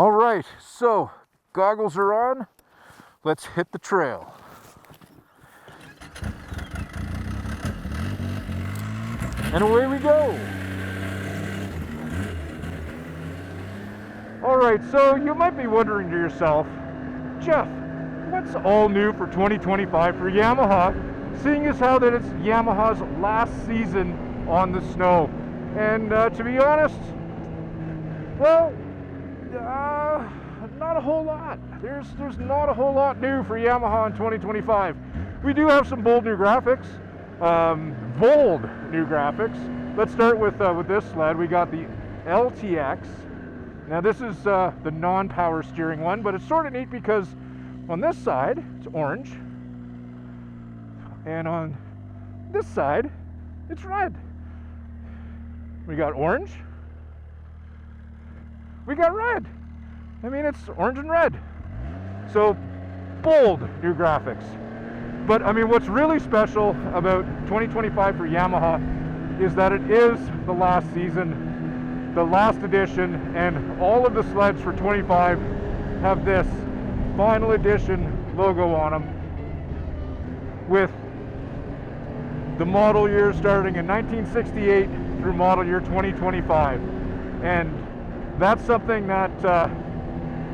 All right, so goggles are on. Let's hit the trail. And away we go. All right, so you might be wondering to yourself, Jeff, what's all new for 2025 for Yamaha, seeing as how that it's Yamaha's last season on the snow? And to be honest, well, not a whole lot. There's not a whole lot new for Yamaha in 2025. We do have some bold new graphics, bold new graphics. Let's start with this sled. We got the LTX. Now this is the non-power steering one, but it's sort of neat because on this side it's orange, and on this side it's red. We got orange, we got red. I mean, it's orange and red. So bold new graphics. But I mean, what's really special about 2025 for Yamaha is that it is the last season, the last edition, and all of the sleds for 25 have this final edition logo on them, with the model year starting in 1968 through model year 2025. And that's something that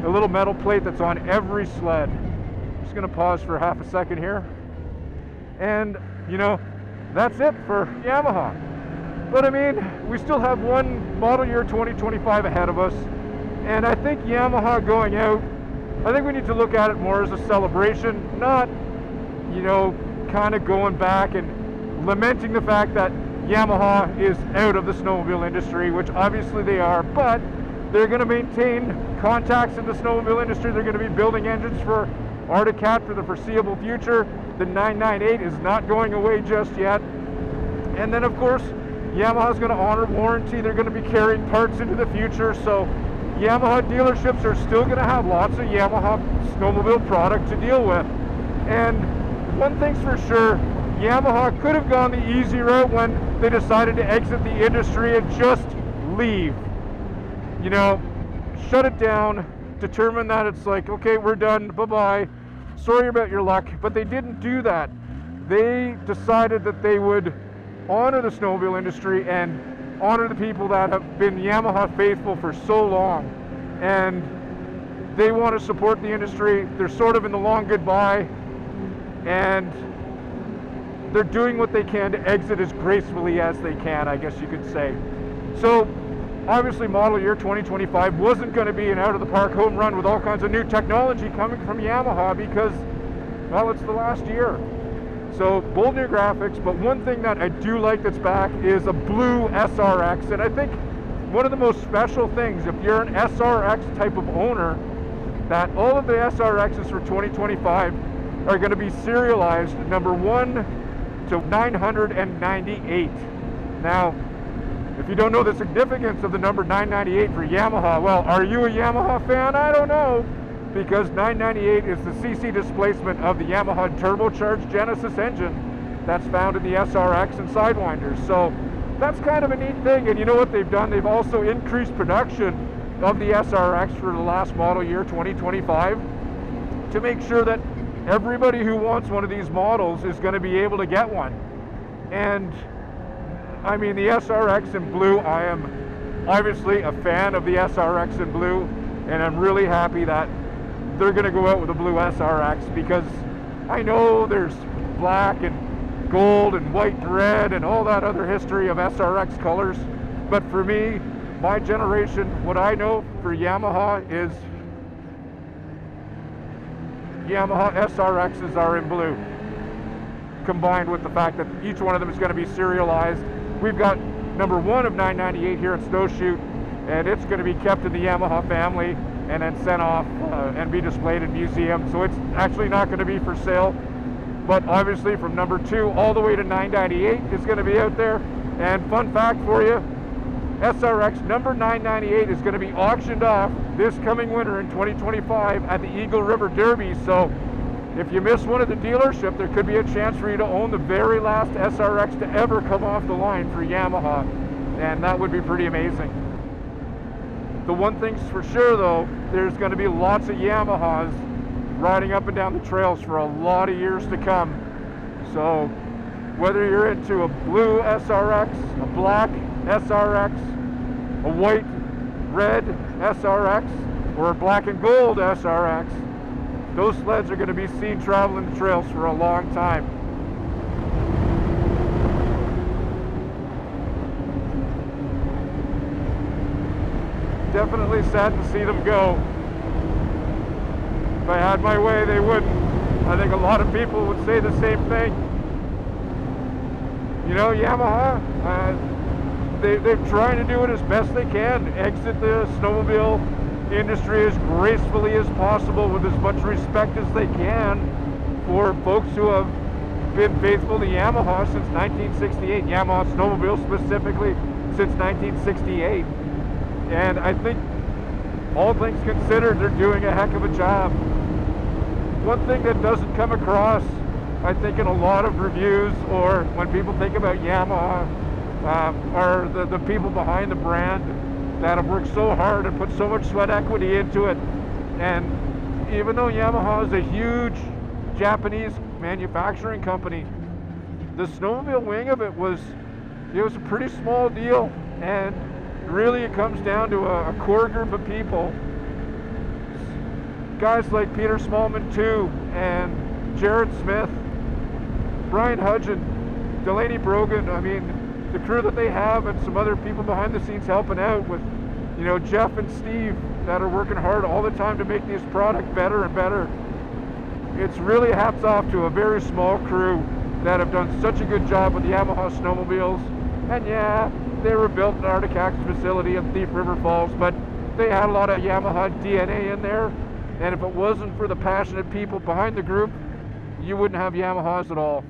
a little metal plate that's on every sled. I'm just gonna pause for half a second here. And you know, that's it for Yamaha. But I mean, we still have one model year 2025 ahead of us. And I think Yamaha going out, I think we need to look at it more as a celebration, not, you know, kind of going back and lamenting the fact that Yamaha is out of the snowmobile industry, which obviously they are, but they're going to maintain contacts in the snowmobile industry. They're going to be building engines for Arctic Cat for the foreseeable future. The 998 is not going away just yet. And then, of course, Yamaha's going to honor warranty. They're going to be carrying parts into the future. So Yamaha dealerships are still going to have lots of Yamaha snowmobile product to deal with. And one thing's for sure, Yamaha could have gone the easy route when they decided to exit the industry and just leave. You know, shut it down, determine that it's like, okay, we're done, bye-bye, sorry about your luck. But they didn't do that. They decided that they would honor the snowmobile industry and honor the people that have been Yamaha faithful for so long. And they want to support the industry. They're sort of in the long goodbye, and they're doing what they can to exit as gracefully as they can, I guess you could say. So obviously model year 2025 wasn't going to be an out-of-the-park home run with all kinds of new technology coming from Yamaha because, well, it's the last year. So bold new graphics, but one thing that I do like that's back is a blue SRX. And I think one of the most special things, if you're an SRX type of owner, that all of the SRXs for 2025 are going to be serialized number 1 to 998. Now, if you don't know the significance of the number 998 for Yamaha, well, are you a Yamaha fan? I don't know, because 998 is the cc displacement of the Yamaha turbocharged Genesis engine that's found in the SRX and Sidewinders. So that's kind of a neat thing. And you know what they've done? They've also increased production of the SRX for the last model year 2025 to make sure that everybody who wants one of these models is going to be able to get one. And I mean, the SRX in blue, I am obviously a fan of the SRX in blue, and I'm really happy that they're going to go out with a blue SRX, because I know there's black and gold and white and red and all that other history of SRX colors, but for me, my generation, what I know for Yamaha is Yamaha SRXs are in blue, combined with the fact that each one of them is going to be serialized. We've got number 1 of 998 here at Snowshoot, and it's going to be kept in the Yamaha family and then sent off and be displayed in museums. So it's actually not going to be for sale, but obviously from number 2 all the way to 998 is going to be out there. And fun fact for you, SRX number 998 is going to be auctioned off this coming winter in 2025 at the Eagle River Derby. So if you miss one at the dealership, there could be a chance for you to own the very last SRX to ever come off the line for Yamaha, and that would be pretty amazing. The one thing's for sure though, there's going to be lots of Yamahas riding up and down the trails for a lot of years to come. So whether you're into a blue SRX, a black SRX, a white, red SRX, or a black and gold SRX, those sleds are going to be seen traveling the trails for a long time. Definitely sad to see them go. If I had my way, they wouldn't. I think a lot of people would say the same thing. You know, Yamaha, they're trying to do it as best they can, exit the snowmobile industry as gracefully as possible with as much respect as they can for folks who have been faithful to Yamaha since 1968, Yamaha snowmobile specifically since 1968. And I think, all things considered, they're doing a heck of a job. One thing that doesn't come across, I think, in a lot of reviews or when people think about Yamaha, are the people behind the brand that have worked so hard and put so much sweat equity into it. And even though Yamaha is a huge Japanese manufacturing company, the snowmobile wing of it was a pretty small deal. And really it comes down to a core group of people. Guys like Peter Smallman too, and Jared Smith, Brian Hudgen, Delaney Brogan. I mean, the crew that they have, and some other people behind the scenes helping out with, you know, Jeff and Steve, that are working hard all the time to make this product better and better. It's really hats off to a very small crew that have done such a good job with the Yamaha snowmobiles. And yeah, they were built in Arcticac's facility in Thief River Falls, but they had a lot of Yamaha DNA in there. And if it wasn't for the passionate people behind the group, you wouldn't have Yamahas at all.